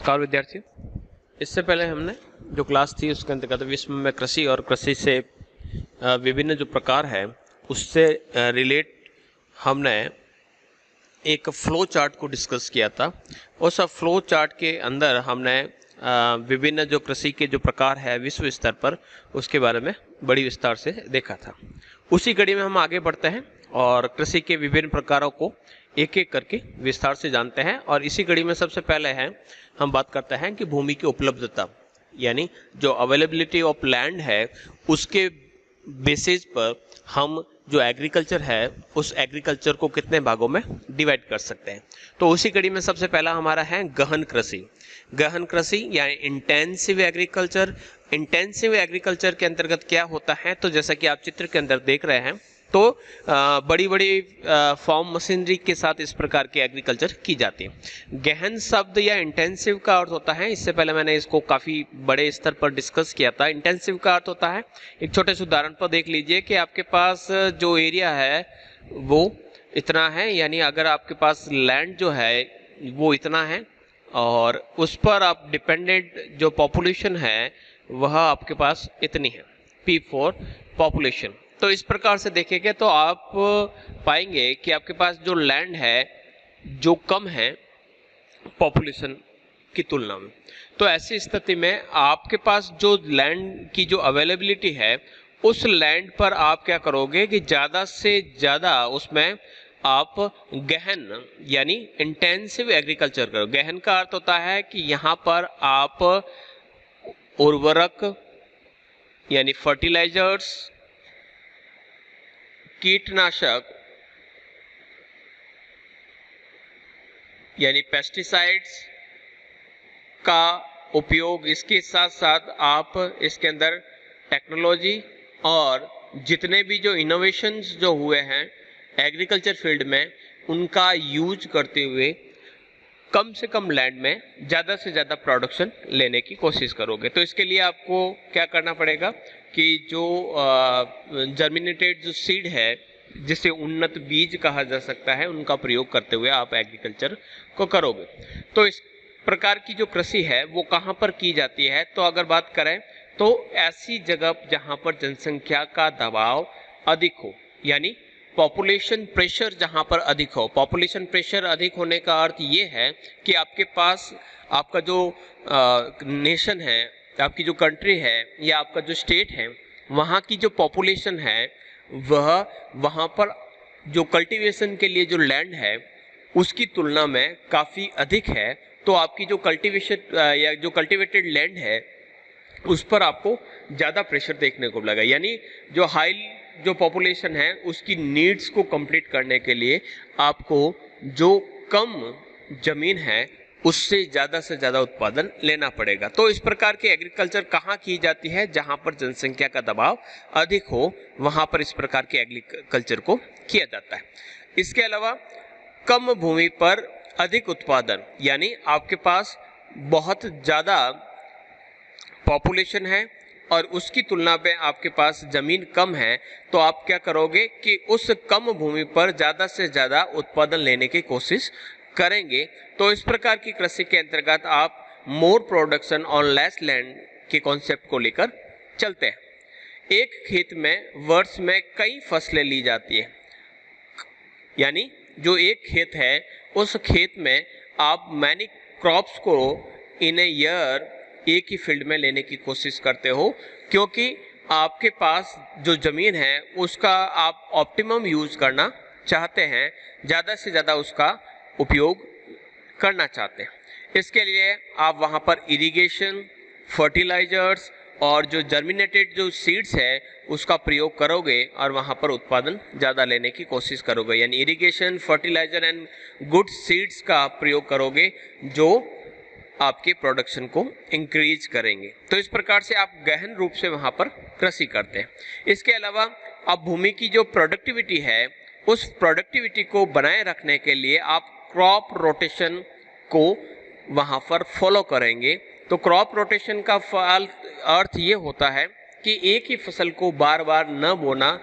नमस्कार विद्यार्थियों। इससे पहले हमने जो क्लास थी उसके अंतर्गत विश्व में कृषि और कृषि से विभिन्न जो प्रकार है उससे रिलेट हमने एक फ्लो चार्ट को डिस्कस किया था। उस फ्लो चार्ट के अंदर हमने विभिन्न जो कृषि के जो प्रकार है विश्व स्तर पर उसके बारे में बड़ी विस्तार से देखा था। उसी कड़ी में हम आगे बढ़ते हैं और कृषि के विभिन्न प्रकारों को एक एक करके विस्तार से जानते हैं। और इसी कड़ी में सबसे पहले है हम बात करते हैं कि भूमि की उपलब्धता, यानी जो अवेलेबिलिटी ऑफ लैंड है उसके बेसिस पर हम जो एग्रीकल्चर है उस एग्रीकल्चर को कितने भागों में डिवाइड कर सकते हैं। तो उसी कड़ी में सबसे पहला हमारा है गहन कृषि। गहन कृषि यानी इंटेंसिव एग्रीकल्चर। इंटेंसिव एग्रीकल्चर के अंतर्गत क्या होता है, तो जैसा कि आप चित्र के अंदर देख रहे हैं तो बड़ी बड़ी फार्म मशीनरी के साथ इस प्रकार की एग्रीकल्चर की जाती है। गहन शब्द या इंटेंसिव का अर्थ होता है, इससे पहले मैंने इसको काफी बड़े स्तर पर डिस्कस किया था। इंटेंसिव का अर्थ होता है, एक छोटे से उदाहरण पर देख लीजिए कि आपके पास जो एरिया है वो इतना है, यानी अगर आपके पास लैंड जो है वो इतना है और उस पर आप डिपेंडेंट जो पॉपुलेशन है वह आपके पास इतनी है, P फॉर पॉपुलेशन। तो इस प्रकार से देखेंगे तो आप पाएंगे कि आपके पास जो लैंड है जो कम है पॉपुलेशन की तुलना में। तो ऐसी स्थिति में आपके पास जो लैंड की जो अवेलेबिलिटी है उस लैंड पर आप क्या करोगे कि ज़्यादा से ज़्यादा उसमें आप गहन यानी इंटेंसिव एग्रीकल्चर करो। गहन का अर्थ होता है कि यहाँ पर आप उर्वरक यानी फर्टिलाइजर्स, कीटनाशक यानी पेस्टिसाइड्स का उपयोग, इसके साथ साथ आप इसके अंदर टेक्नोलॉजी और जितने भी जो इनोवेशंस जो हुए हैं एग्रीकल्चर फील्ड में उनका यूज करते हुए कम से कम लैंड में ज़्यादा से ज़्यादा प्रोडक्शन लेने की कोशिश करोगे। तो इसके लिए आपको क्या करना पड़ेगा कि जो जर्मिनेटेड जो सीड है जिसे उन्नत बीज कहा जा सकता है उनका प्रयोग करते हुए आप एग्रीकल्चर को करोगे। तो इस प्रकार की जो कृषि है वो कहाँ पर की जाती है, तो अगर बात करें तो ऐसी जगह जहाँ पर जनसंख्या का दबाव अधिक हो, यानी पॉपुलेशन प्रेशर जहां पर अधिक हो। पॉपुलेशन प्रेशर अधिक होने का अर्थ ये है कि आपके पास आपका जो नेशन है, आपकी जो कंट्री है या आपका जो स्टेट है वहां की जो पॉपुलेशन है वह वहां पर जो कल्टीवेशन के लिए जो लैंड है उसकी तुलना में काफ़ी अधिक है। तो आपकी जो कल्टीवेशन या जो कल्टीवेटेड लैंड है उस पर आपको ज़्यादा प्रेशर देखने को मिलेगा, यानी जो हाई जो पॉपुलेशन है उसकी नीड्स को कंप्लीट करने के लिए आपको जो कम जमीन है उससे ज़्यादा से ज़्यादा उत्पादन लेना पड़ेगा। तो इस प्रकार की एग्रीकल्चर कहाँ की जाती है, जहाँ पर जनसंख्या का दबाव अधिक हो वहाँ पर इस प्रकार के एग्रीकल्चर को किया जाता है। इसके अलावा कम भूमि पर अधिक उत्पादन, यानी आपके पास बहुत ज़्यादा पॉपुलेशन है और उसकी तुलना पे आपके पास जमीन कम है, तो आप क्या करोगे कि उस कम भूमि पर ज़्यादा से ज़्यादा उत्पादन लेने की कोशिश करेंगे। तो इस प्रकार की कृषि के अंतर्गत आप मोर प्रोडक्शन ऑन लेस लैंड के कॉन्सेप्ट को लेकर चलते हैं। एक खेत में वर्ष में कई फसलें ली जाती है, यानी जो एक खेत है उस खेत में आप मैनी क्रॉप्स को इन ए ईयर एक ही फील्ड में लेने की कोशिश करते हो, क्योंकि आपके पास जो ज़मीन है उसका आप ऑप्टिमम यूज़ करना चाहते हैं, ज़्यादा से ज़्यादा उसका उपयोग करना चाहते हैं। इसके लिए आप वहाँ पर इरिगेशन, फर्टिलाइजर्स और जो जर्मिनेटेड जो सीड्स है उसका प्रयोग करोगे और वहाँ पर उत्पादन ज़्यादा लेने की कोशिश करोगे, यानी irrigation, fertiliser and good seeds का प्रयोग करोगे जो आपके प्रोडक्शन को इंक्रीज करेंगे। तो इस प्रकार से आप गहन रूप से वहाँ पर कृषि करते हैं। इसके अलावा आप भूमि की जो प्रोडक्टिविटी है उस प्रोडक्टिविटी को बनाए रखने के लिए आप क्रॉप रोटेशन को वहाँ पर फॉलो करेंगे। तो क्रॉप रोटेशन का अर्थ ये होता है कि एक ही फसल को बार बार न बोना,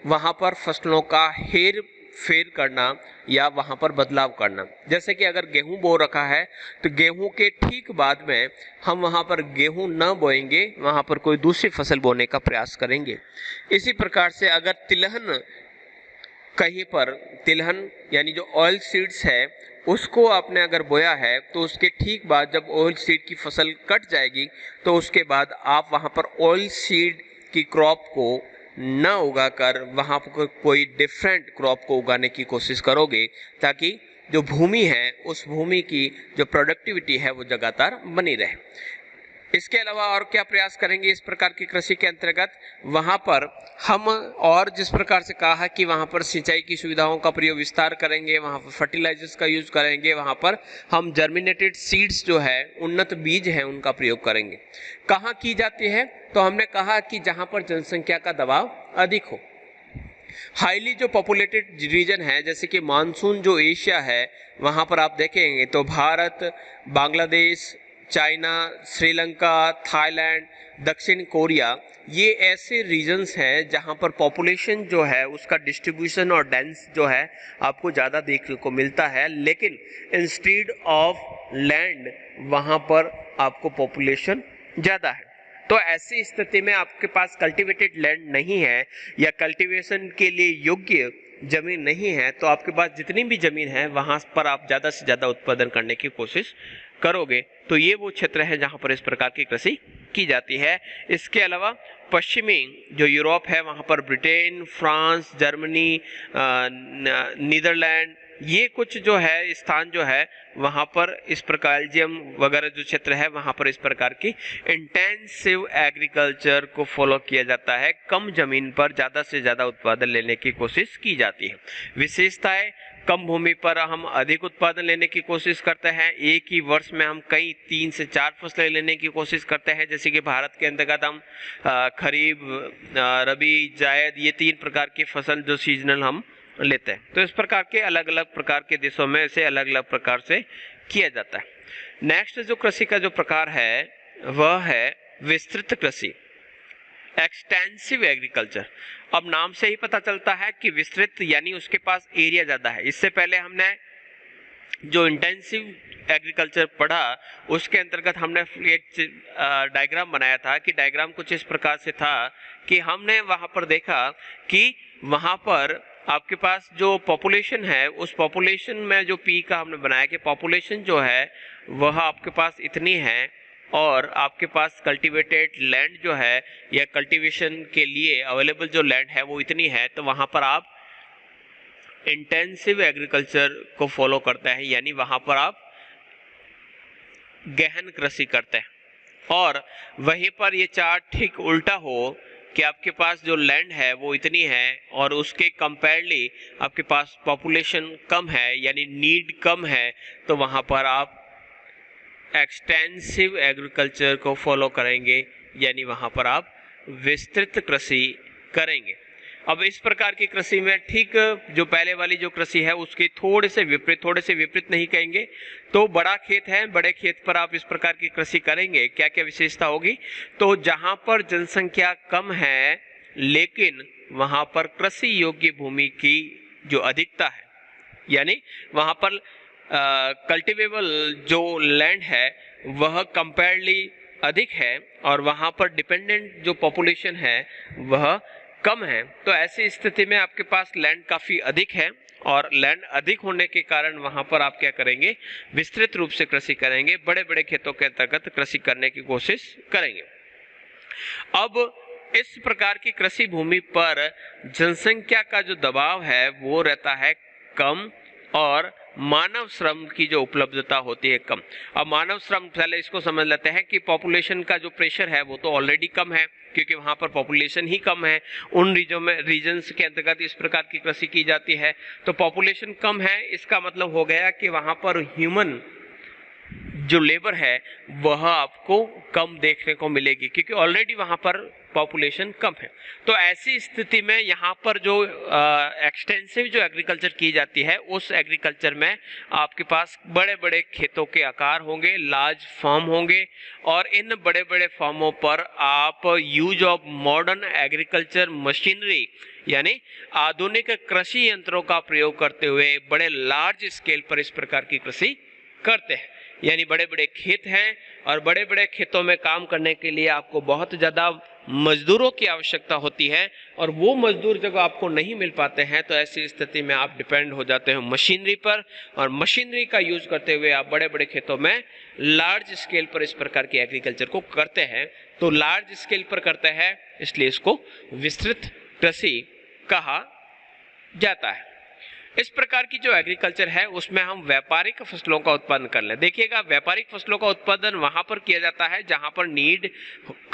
वहाँ पर फसलों का हेर फेर करना या वहां पर बदलाव करना। जैसे कि अगर गेहूं बो रखा है तो गेहूं के ठीक बाद में हम वहां पर गेहूं न बोएंगे, वहां पर कोई दूसरी फसल बोने का प्रयास करेंगे। इसी प्रकार से अगर तिलहन, कहीं पर तिलहन यानी जो ऑयल सीड्स है उसको आपने अगर बोया है तो उसके ठीक बाद जब ऑयल सीड की फसल कट जाएगी तो उसके बाद आप वहां पर ऑयल सीड की क्रॉप को न उगाकर वहां पर कोई डिफरेंट क्रॉप को उगाने की कोशिश करोगे, ताकि जो भूमि है उस भूमि की जो प्रोडक्टिविटी है वो लगातार बनी रहे। इसके अलावा और क्या प्रयास करेंगे इस प्रकार की कृषि के अंतर्गत, वहां पर हम और जिस प्रकार से कहा है कि वहां पर सिंचाई की सुविधाओं का प्रयोग विस्तार करेंगे, वहां पर फर्टिलाइजर्स का यूज करेंगे, वहां पर हम जर्मिनेटेड सीड्स जो है, उन्नत बीज हैं, उनका प्रयोग करेंगे। कहाँ की जाती है? तो हमने कहा कि जहां पर जनसंख्या का दबाव अधिक हो, हाईली जो पॉपुलेटेड रीजन है, जैसे कि मानसून जो एशिया है वहां पर आप देखेंगे तो भारत, बांग्लादेश, चाइना, श्रीलंका, थाईलैंड, दक्षिण कोरिया, ये ऐसे रीजन्स हैं जहां पर पॉपुलेशन जो है उसका डिस्ट्रीब्यूशन और डेंस जो है आपको ज़्यादा देखने को मिलता है, लेकिन इंस्टेड ऑफ लैंड वहां पर आपको पॉपुलेशन ज़्यादा है। तो ऐसी स्थिति में आपके पास कल्टीवेटेड लैंड नहीं है या कल्टीवेशन के लिए योग्य जमीन नहीं है, तो आपके पास जितनी भी जमीन है वहां पर आप ज़्यादा से ज़्यादा उत्पादन करने की कोशिश करोगे। तो ये वो क्षेत्र है जहां पर इस प्रकार की कृषि की जाती है। इसके अलावा पश्चिमी जो यूरोप है वहां पर ब्रिटेन, फ्रांस, जर्मनी, नीदरलैंड, ये कुछ जो है स्थान जो है वहां पर इस प्रकार बेल्जियम वगैरह जो क्षेत्र है वहां पर इस प्रकार की इंटेंसिव एग्रीकल्चर को फॉलो किया जाता है। कम जमीन पर ज्यादा से ज्यादा उत्पादन लेने की कोशिश की जाती है। विशेषताएं, कम भूमि पर हम अधिक उत्पादन लेने की कोशिश करते हैं। एक ही वर्ष में हम कई 3 से 4 फसलें लेने की कोशिश करते हैं। जैसे कि भारत के अंतर्गत हम खरीफ, रबी, जायद, ये 3 प्रकार की फसल जो सीजनल हम लेते हैं। तो इस प्रकार के अलग अलग प्रकार के देशों में इसे अलग अलग प्रकार से किया जाता है। नेक्स्ट जो कृषि का जो प्रकार है वह है विस्तृत कृषि, एक्सटेंसिव एग्रीकल्चर। अब नाम से ही पता चलता है कि विस्तृत यानी उसके पास एरिया ज्यादा है। इससे पहले हमने जो इंटेंसिव एग्रीकल्चर पढ़ा उसके अंतर्गत हमने एक डायग्राम बनाया था कि डायग्राम कुछ इस प्रकार से था कि हमने वहां पर देखा कि वहां पर आपके पास जो पॉपुलेशन है उस पॉपुलेशन में जो पी का हमने बनाया कि पॉपुलेशन जो है वह आपके पास इतनी है और आपके पास कल्टीवेटेड लैंड जो है या कल्टीवेशन के लिए अवेलेबल जो लैंड है वो इतनी है, तो वहां पर आप इंटेंसिव एग्रीकल्चर को फॉलो करते हैं, यानी वहां पर आप गहन कृषि करते हैं। और वहीं पर ये चार्ट ठीक उल्टा हो कि आपके पास जो लैंड है वो इतनी है और उसके कंपेयरली आपके पास पॉपुलेशन कम है यानी नीड कम है, तो वहां पर आप एक्सटेंसिव एग्रीकल्चर को फॉलो करेंगे, यानी वहां पर आप विस्तृत कृषि करेंगे। अब इस प्रकार की कृषि में ठीक जो पहले वाली जो कृषि है उसके थोड़े से विपरीत नहीं कहेंगे। तो बड़ा खेत है, बड़े खेत पर आप इस प्रकार की कृषि करेंगे, क्या क्या विशेषता होगी? तो जहां पर जनसंख्या कम है लेकिन वहां पर कृषि योग्य भूमि की जो अधिकता है, यानी वहां पर कल्टिवेबल जो लैंड है वह कंपेयरली अधिक है और वहां पर डिपेंडेंट जो पॉपुलेशन है वह कम है। तो ऐसी स्थिति में आपके पास लैंड काफी अधिक है और लैंड अधिक होने के कारण वहां पर आप क्या करेंगे? विस्तृत रूप से कृषि करेंगे, बड़े बड़े खेतों के अंतर्गत कृषि करने की कोशिश करेंगे। अब इस प्रकार की कृषि भूमि पर जनसंख्या का जो दबाव है वो रहता है कम और मानव श्रम की जो उपलब्धता होती है कम। अब मानव श्रम, पहले इसको समझ लेते हैं कि पॉपुलेशन का जो प्रेशर है वो तो ऑलरेडी कम है क्योंकि वहां पर पॉपुलेशन ही कम है। उन रीजन्स के अंतर्गत इस प्रकार की कृषि की जाती है। तो पॉपुलेशन कम है, इसका मतलब हो गया कि वहां पर ह्यूमन जो लेबर है वह आपको कम देखने को मिलेगी क्योंकि ऑलरेडी वहां पर पॉपुलेशन कम है। तो ऐसी स्थिति में यहाँ पर जो एक्सटेंसिव जो एग्रीकल्चर की जाती है, उस एग्रीकल्चर में आपके पास बड़े बड़े खेतों के आकार होंगे, लार्ज फार्म होंगे, और इन बड़े बड़े फार्मों पर आप use of modern agriculture machinery यानी आधुनिक कृषि यंत्रों का प्रयोग करते हुए बड़े लार्ज स्केल पर इस प्रकार की कृषि करते हैं। यानी बड़े बड़े खेत हैं और बड़े बड़े खेतों में काम करने के लिए आपको बहुत ज़्यादा मजदूरों की आवश्यकता होती है, और वो मजदूर जब आपको नहीं मिल पाते हैं तो ऐसी स्थिति में आप डिपेंड हो जाते हैं मशीनरी पर, और मशीनरी का यूज करते हुए आप बड़े बड़े खेतों में लार्ज स्केल पर इस प्रकार की एग्रीकल्चर को करते हैं। तो लार्ज स्केल पर करते हैं इसलिए इसको विस्तृत कृषि कहा जाता है। इस प्रकार की जो एग्रीकल्चर है उसमें हम व्यापारिक फसलों का उत्पादन कर लें। देखिएगा, व्यापारिक फसलों का उत्पादन वहां पर किया जाता है जहां पर नीड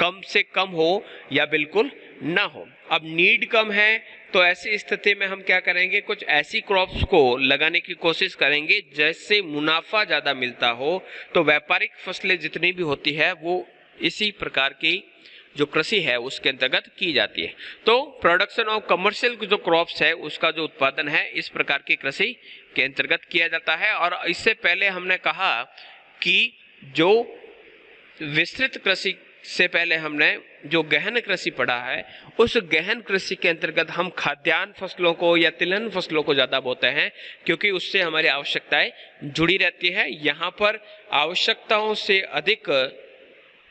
कम से कम हो या बिल्कुल ना हो। अब नीड कम है तो ऐसी स्थिति में हम क्या करेंगे, कुछ ऐसी क्रॉप्स को लगाने की कोशिश करेंगे जिससे मुनाफा ज्यादा मिलता हो। तो व्यापारिक फसलें जितनी भी होती है वो इसी प्रकार की जो कृषि है उसके अंतर्गत की जाती है। तो प्रोडक्शन ऑफ कमर्शियल जो क्रॉप्स है उसका जो उत्पादन है इस प्रकार की कृषि के अंतर्गत किया जाता है। और इससे पहले हमने कहा कि जो विस्तृत कृषि से पहले हमने जो गहन कृषि पढ़ा है, उस गहन कृषि के अंतर्गत हम खाद्यान्न फसलों को या तिलहन फसलों को ज्यादा बोते हैं, क्योंकि उससे हमारी आवश्यकताएं जुड़ी रहती है। यहाँ पर आवश्यकताओं से अधिक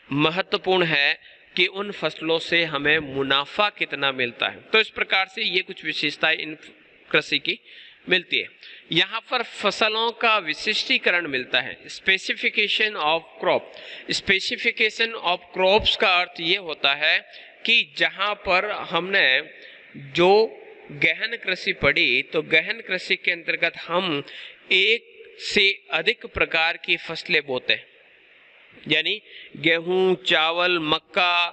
महत्वपूर्ण है कि उन फसलों से हमें मुनाफा कितना मिलता है। तो इस प्रकार से ये कुछ विशेषताएं इन कृषि की मिलती है। यहाँ पर फसलों का विशिष्टीकरण मिलता है, specification of crop. Specification of crops का अर्थ ये होता है कि जहाँ पर हमने जो गहन कृषि पढ़ी, तो गहन कृषि के अंतर्गत हम एक से अधिक प्रकार की फसलें बोते हैं, यानी गेहूं, चावल, मक्का।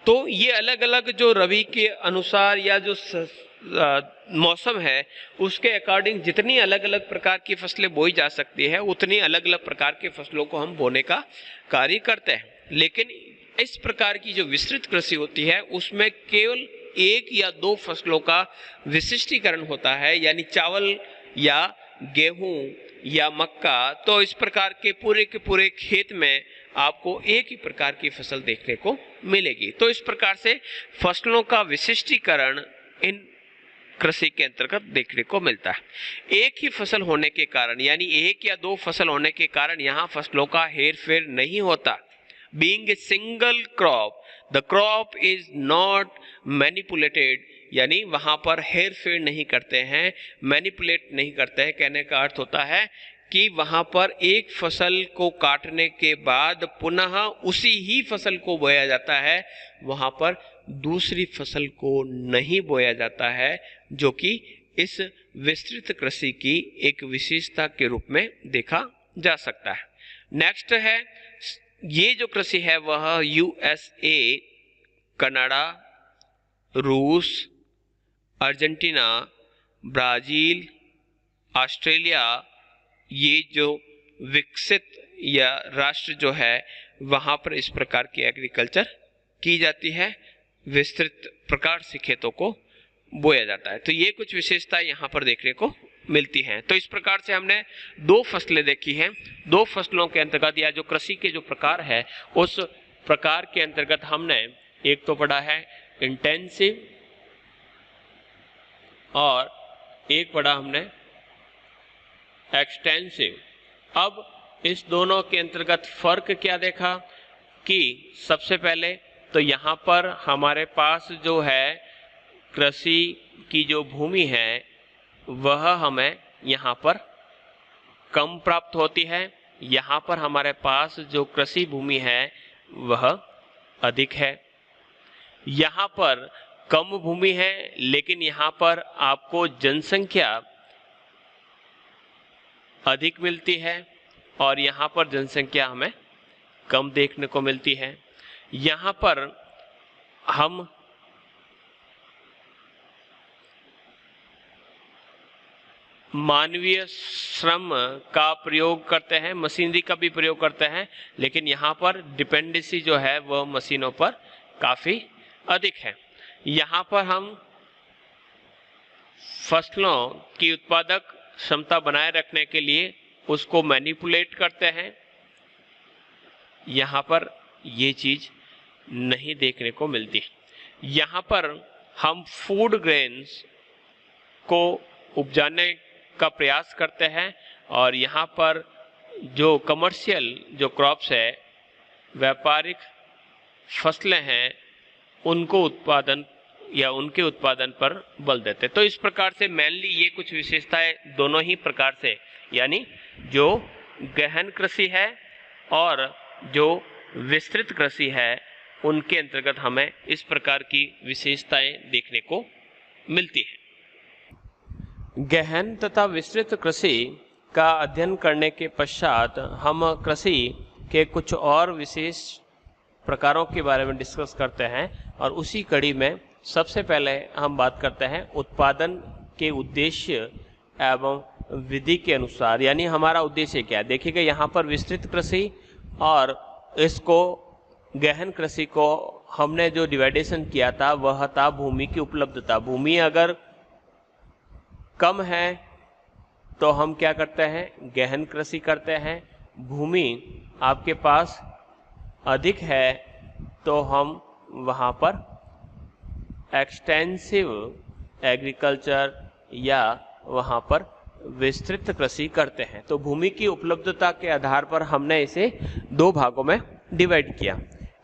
तो ये अलग अलग जो रबी के अनुसार या जो मौसम है उसके अकॉर्डिंग जितनी अलग अलग प्रकार की फसलें बोई जा सकती है उतनी अलग अलग प्रकार के फसलों को हम बोने का कार्य करते हैं। लेकिन इस प्रकार की जो विस्तृत कृषि होती है उसमें केवल एक या दो फसलों का विशिष्टीकरण होता है, यानी चावल या गेहूं या मक्का। तो इस प्रकार के पूरे खेत में आपको एक ही प्रकार की फसल देखने को मिलेगी। तो इस प्रकार से फसलों का विशिष्टीकरण इन कृषि के अंतर्गत देखने को मिलता है। एक ही फसल होने के कारण, यानी एक या दो फसल होने के कारण यहाँ फसलों का हेर फेर नहीं होता। Being a single crop, the crop is not manipulated, यानी वहां पर हेर फेर नहीं करते हैं, मैनिपुलेट नहीं करते हैं। कहने का अर्थ होता है कि वहां पर एक फसल को काटने के बाद पुनः उसी ही फसल को बोया जाता है, वहां पर दूसरी फसल को नहीं बोया जाता है, जो कि इस विस्तृत कृषि की एक विशेषता के रूप में देखा जा सकता है। नेक्स्ट है, ये जो कृषि है वह यूएसए, कनाडा, रूस, अर्जेंटीना, ब्राजील, ऑस्ट्रेलिया, ये जो विकसित या राष्ट्र जो है वहां पर इस प्रकार की एग्रीकल्चर की जाती है, विस्तृत प्रकार से खेतों को बोया जाता है। तो ये कुछ विशेषताएं यहाँ पर देखने को मिलती हैं। तो इस प्रकार से हमने दो फसलें देखी हैं। दो फसलों के अंतर्गत या जो कृषि के जो प्रकार है उस प्रकार के अंतर्गत हमने एक तो पढ़ा है इंटेंसिव और एक पढ़ा हमने एक्सटेंसिव। अब इस दोनों के अंतर्गत फर्क क्या देखा कि सबसे पहले तो यहाँ पर हमारे पास जो है कृषि की जो भूमि है वह हमें यहाँ पर कम प्राप्त होती है, यहाँ पर हमारे पास जो कृषि भूमि है वह अधिक है। यहाँ पर कम भूमि है लेकिन यहाँ पर आपको जनसंख्या अधिक मिलती है और यहाँ पर जनसंख्या हमें कम देखने को मिलती है। यहाँ पर हम मानवीय श्रम का प्रयोग करते हैं, मशीनरी का भी प्रयोग करते हैं, लेकिन यहाँ पर डिपेंडेंसी जो है वह मशीनों पर काफ़ी अधिक है। यहाँ पर हम फसलों की उत्पादक क्षमता बनाए रखने के लिए उसको मैनिपुलेट करते हैं। यहाँ पर ये चीज नहीं देखने को मिलती। यहाँ पर हम फूड ग्रेन्स को उपजाने का प्रयास करते हैं और यहाँ पर जो कमर्शियल जो क्रॉप्स है, व्यापारिक फसलें हैं, उनको उत्पादन या उनके उत्पादन पर बल देते। तो इस प्रकार से मेनली ये कुछ विशेषताएं दोनों ही प्रकार से, यानी जो गहन कृषि है और जो विस्तृत कृषि है, उनके अंतर्गत हमें इस प्रकार की विशेषताएं देखने को मिलती है। गहन तथा विस्तृत कृषि का अध्ययन करने के पश्चात हम कृषि के कुछ और विशेष प्रकारों के बारे में डिस्कस करते हैं और उसी कड़ी में सबसे पहले हम बात करते हैं उत्पादन के उद्देश्य एवं विधि के अनुसार, यानी हमारा उद्देश्य क्या है। देखिएगा यहाँ पर विस्तृत कृषि और इसको गहन कृषि को हमने जो डिवाइडेशन किया था वह था भूमि की उपलब्धता। भूमि अगर कम है तो हम क्या करते हैं, गहन कृषि करते हैं। भूमि आपके पास अधिक है तो हम वहाँ पर एक्सटेंसिव एग्रीकल्चर या वहाँ पर विस्तृत कृषि करते हैं। तो भूमि की उपलब्धता के आधार पर हमने इसे दो भागों में डिवाइड किया।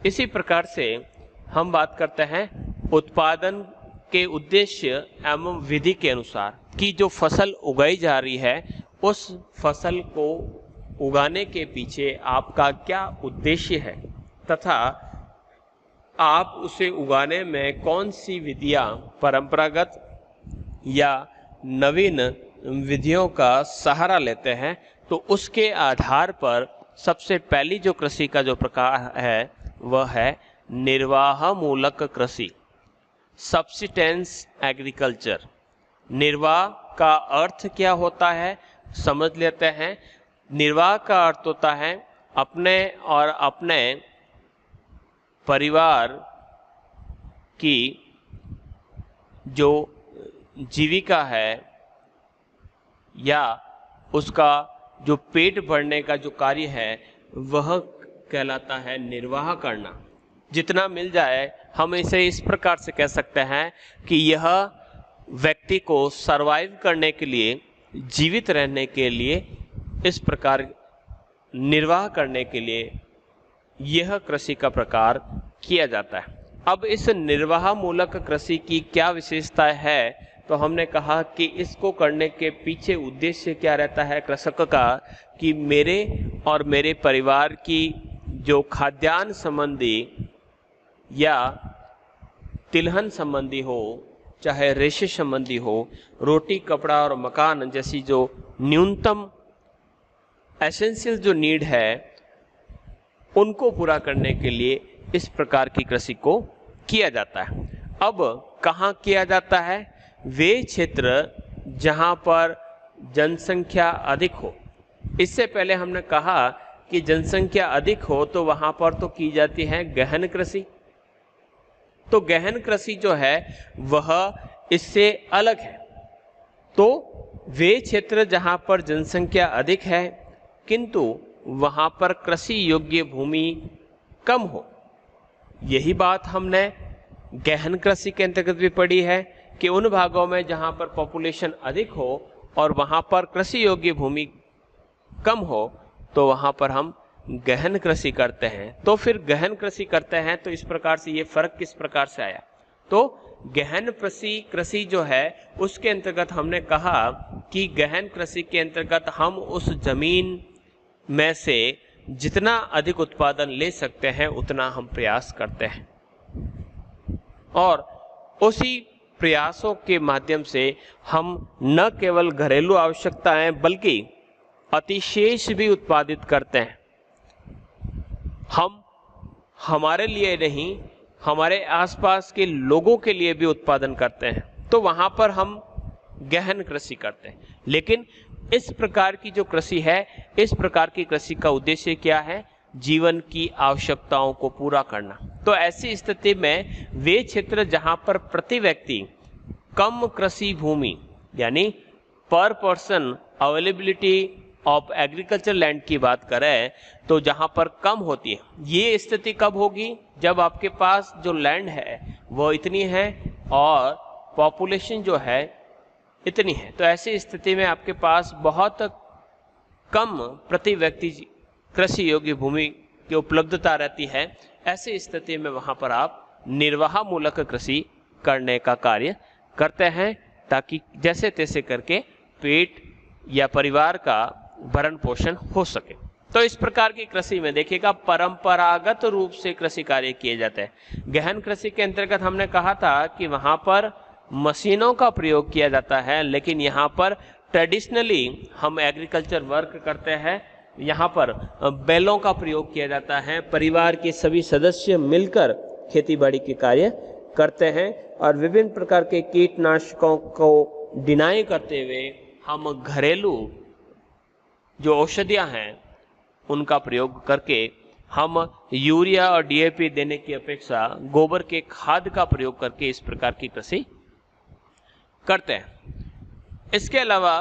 इसी प्रकार से हम बात करते हैं उत्पादन के उद्देश्य एवं विधि के अनुसार कि जो फसल उगाई जा रही है उस फसल को उगाने के पीछे आपका क्या उद्देश्य है तथा आप उसे उगाने में कौन सी विधियां, परंपरागत या नवीन विधियों का सहारा लेते हैं। तो उसके आधार पर सबसे पहली जो कृषि का जो प्रकार है वह है निर्वाह मूलक कृषि, सब्सिस्टेंस एग्रीकल्चर। निर्वाह का अर्थ क्या होता है समझ लेते हैं। निर्वाह का अर्थ होता है अपने और अपने परिवार की जो जीविका है या उसका जो पेट भरने का जो कार्य है वह कहलाता है निर्वाह करना। जितना मिल जाए हम इसे इस प्रकार से कह सकते हैं कि यह व्यक्ति को सरवाइव करने के लिए, जीवित रहने के लिए, इस प्रकार निर्वाह करने के लिए यह कृषि का प्रकार किया जाता है। अब इस निर्वाह मूलक कृषि की क्या विशेषता है, तो हमने कहा कि इसको करने के पीछे उद्देश्य क्या रहता है कृषक का, कि मेरे और मेरे परिवार की जो खाद्यान्न संबंधी या तिलहन संबंधी हो, चाहे रेशे संबंधी हो, रोटी कपड़ा और मकान जैसी जो न्यूनतम एसेंशियल जो नीड है उनको पूरा करने के लिए इस प्रकार की कृषि को किया जाता है। अब कहाँ किया जाता है, वे क्षेत्र जहाँ पर जनसंख्या अधिक हो। इससे पहले हमने कहा कि जनसंख्या अधिक हो तो वहाँ पर तो की जाती है गहन कृषि। तो गहन कृषि जो है वह इससे अलग है। तो वे क्षेत्र जहाँ पर जनसंख्या अधिक है किंतु वहाँ पर कृषि योग्य भूमि कम हो, यही बात हमने गहन कृषि के अंतर्गत भी पढ़ी है कि उन भागों में जहाँ पर पॉपुलेशन अधिक हो और वहाँ पर कृषि योग्य भूमि कम हो तो वहाँ पर हम गहन कृषि करते हैं। तो फिर गहन कृषि करते हैं तो इस प्रकार से ये फर्क किस प्रकार से आया, तो गहन कृषि जो है उसके अंतर्गत हमने कहा कि गहन कृषि के अंतर्गत हम उस जमीन में से जितना अधिक उत्पादन ले सकते हैं उतना हम प्रयास करते हैं और उसी प्रयासों के माध्यम से हम न केवल घरेलू आवश्यकताएं बल्कि अतिशेष भी उत्पादित करते हैं। हम हमारे लिए नहीं, हमारे आसपास के लोगों के लिए भी उत्पादन करते हैं, तो वहां पर हम गहन कृषि करते हैं। लेकिन इस प्रकार की जो कृषि है, इस प्रकार की कृषि का उद्देश्य क्या है, जीवन की आवश्यकताओं को पूरा करना। तो ऐसी स्थिति में वे क्षेत्र जहां पर प्रति व्यक्ति कम कृषि भूमि यानी पर person availability of agriculture land की बात करें तो जहां पर कम होती है, ये स्थिति कब होगी? जब आपके पास जो लैंड है वो इतनी है और पॉपुलेशन जो है इतनी है। तो ऐसी स्थिति में आपके पास बहुत कम प्रति व्यक्ति कृषि योग्य भूमि की उपलब्धता रहती है। ऐसी स्थिति में वहां पर आप निर्वाह मूलक कृषि करने का कार्य करते हैं ताकि जैसे तैसे करके पेट या परिवार का भरण पोषण हो सके। तो इस प्रकार की कृषि में देखिएगा परंपरागत रूप से कृषि कार्य किए जाते हैं। गहन कृषि के अंतर्गत हमने कहा था कि वहां पर मशीनों का प्रयोग किया जाता है, लेकिन यहाँ पर ट्रेडिशनली हम एग्रीकल्चर वर्क करते हैं। यहाँ पर बैलों का प्रयोग किया जाता है, परिवार के सभी सदस्य मिलकर खेतीबाड़ी के कार्य करते हैं और विभिन्न प्रकार के कीटनाशकों को डिनाई करते हुए हम घरेलू जो औषधियाँ हैं उनका प्रयोग करके हम यूरिया और डीएपी देने की अपेक्षा गोबर के खाद का प्रयोग करके इस प्रकार की कृषि करते हैं। इसके अलावा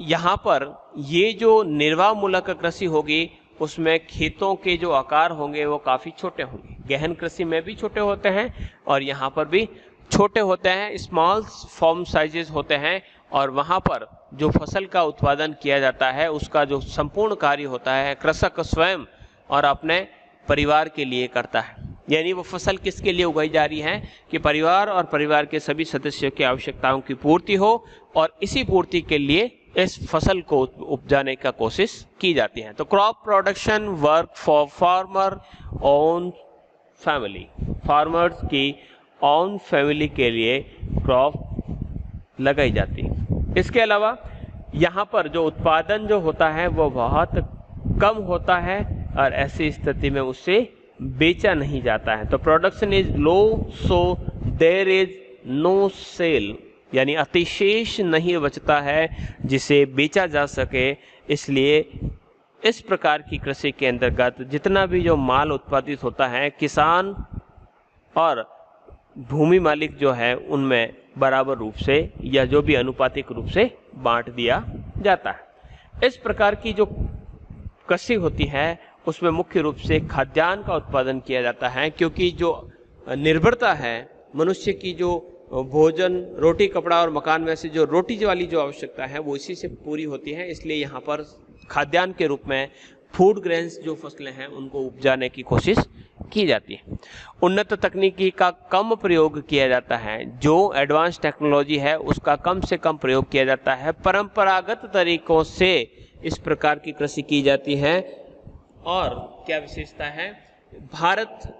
यहाँ पर ये जो निर्वाह मूलक कृषि होगी उसमें खेतों के जो आकार होंगे वो काफ़ी छोटे होंगे। गहन कृषि में भी छोटे होते हैं और यहाँ पर भी छोटे होते हैं, स्मॉल फॉर्म साइजेस होते हैं और वहाँ पर जो फसल का उत्पादन किया जाता है उसका जो संपूर्ण कार्य होता है कृषक स्वयं और अपने परिवार के लिए करता है। यानी वो फसल किसके लिए उगाई जा रही है कि परिवार और परिवार के सभी सदस्यों की आवश्यकताओं की पूर्ति हो और इसी पूर्ति के लिए इस फसल को उपजाने का कोशिश की जाती है। तो crop production work for farmer own family, farmers की ओन फैमिली के लिए क्रॉप लगाई जाती है। इसके अलावा यहाँ पर जो उत्पादन जो होता है वो बहुत कम होता है और ऐसी स्थिति में उससे बेचा नहीं जाता है। तो production is low so there is no sale, यानी अतिशेष नहीं बचता है जिसे बेचा जा सके। इसलिए इस प्रकार की कृषि के अंतर्गत जितना भी जो माल उत्पादित होता है किसान और भूमि मालिक जो है उनमें बराबर रूप से या जो भी अनुपातिक रूप से बांट दिया जाता है। इस प्रकार की जो कृषि होती है उसमें मुख्य रूप से खाद्यान्न का उत्पादन किया जाता है, क्योंकि जो निर्भरता है मनुष्य की जो भोजन, रोटी, कपड़ा और मकान में से जो रोटी वाली जो आवश्यकता है वो इसी से पूरी होती है। इसलिए यहाँ पर खाद्यान्न के रूप में फूड ग्रेन्स जो फसलें हैं उनको उपजाने की कोशिश की जाती है। उन्नत तकनीकी का कम प्रयोग किया जाता है, जो एडवांस टेक्नोलॉजी है उसका कम से कम प्रयोग किया जाता है। परंपरागत तरीकों से इस प्रकार की कृषि की जाती है। और क्या विशेषता है? Bharat,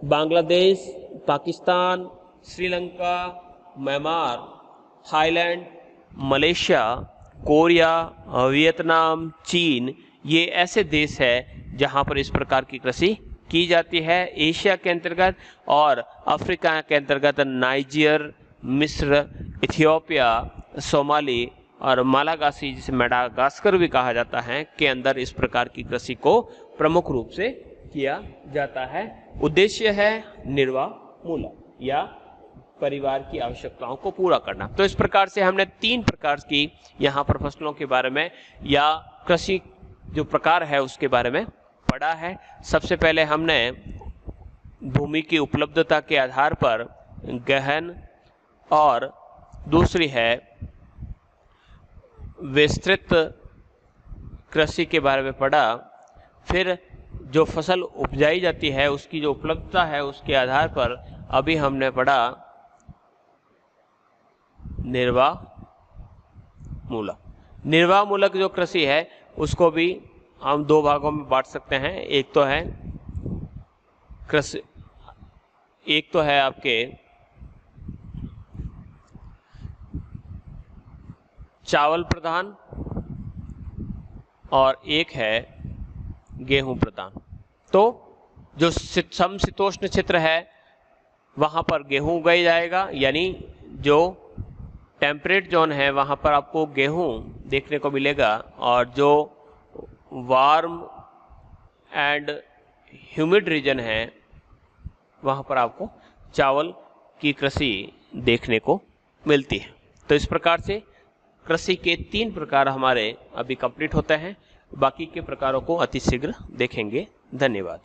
Bangladesh, Pakistan, Sri Lanka, Myanmar, Thailand, Malaysia, Korea, Vietnam, चीन, ये ऐसे देश हैं जहां पर इस प्रकार की कृषि की जाती है। एशिया के अंतर्गत और अफ्रीका के अंतर्गत नाइजीर, मिस्र, इथियोपिया, सोमाली और मालागासी, जिसे मेडागास्कर भी कहा जाता है, के अंदर इस प्रकार की कृषि को प्रमुख रूप से किया जाता है। उद्देश्य है निर्वाह मूलक या परिवार की आवश्यकताओं को पूरा करना। तो इस प्रकार से हमने 3 प्रकार की यहाँ पर फसलों के बारे में या कृषि जो प्रकार है उसके बारे में पढ़ा है। सबसे पहले हमने भूमि की उपलब्धता के आधार पर गहन और दूसरी है विस्तृत कृषि के बारे में पढ़ा। फिर जो फसल उपजाई जाती है उसकी जो उपलब्धता है उसके आधार पर अभी हमने पढ़ा निर्वाह मूलक। निर्वाह मूलक जो कृषि है उसको भी हम 2 भागों में बांट सकते हैं। एक तो है कृषि, एक तो है आपके चावल प्रधान और एक है गेहूं प्रधान। तो जो समशीतोष्ण क्षेत्र है वहां पर गेहूं उगाई जाएगा, यानी जो टेम्परेट जोन है वहां पर आपको गेहूं देखने को मिलेगा, और जो वार्म एंड ह्यूमिड रीजन है वहाँ पर आपको चावल की कृषि देखने को मिलती है। तो इस प्रकार से कृषि के 3 प्रकार हमारे अभी कंप्लीट होते हैं, बाकी के प्रकारों को अतिशीघ्र देखेंगे। धन्यवाद।